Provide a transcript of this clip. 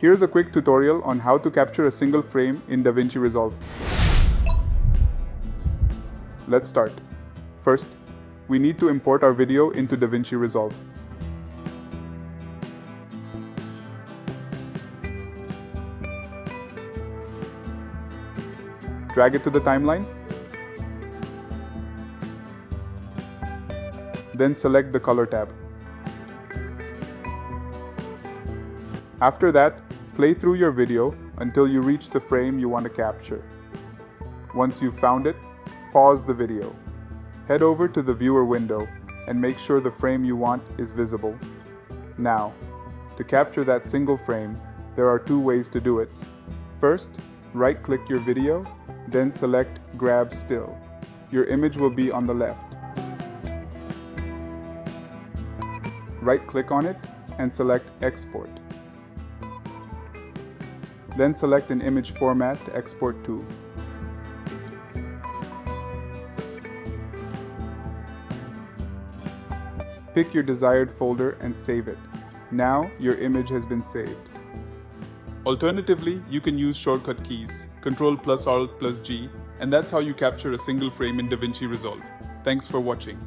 Here's a quick tutorial on how to capture a single frame in Davinci Resolve. Let's start. First, we need to import our video into Davinci Resolve. Drag it to the timeline. Then select the Color tab. After that, play through your video until you reach the frame you want to capture. Once you've found it, pause the video. Head over to the viewer window and make sure the frame you want is visible. Now, to capture that single frame, there are two ways to do it. First, right-click your video, then select Grab Still. Your image will be on the left. Right-click on it and select Export. Then select an image format to export to. Pick your desired folder and save it. Now your image has been saved. Alternatively, you can use shortcut keys, Ctrl+Alt+G, and that's how you capture a single frame in Davinci Resolve. Thanks for watching.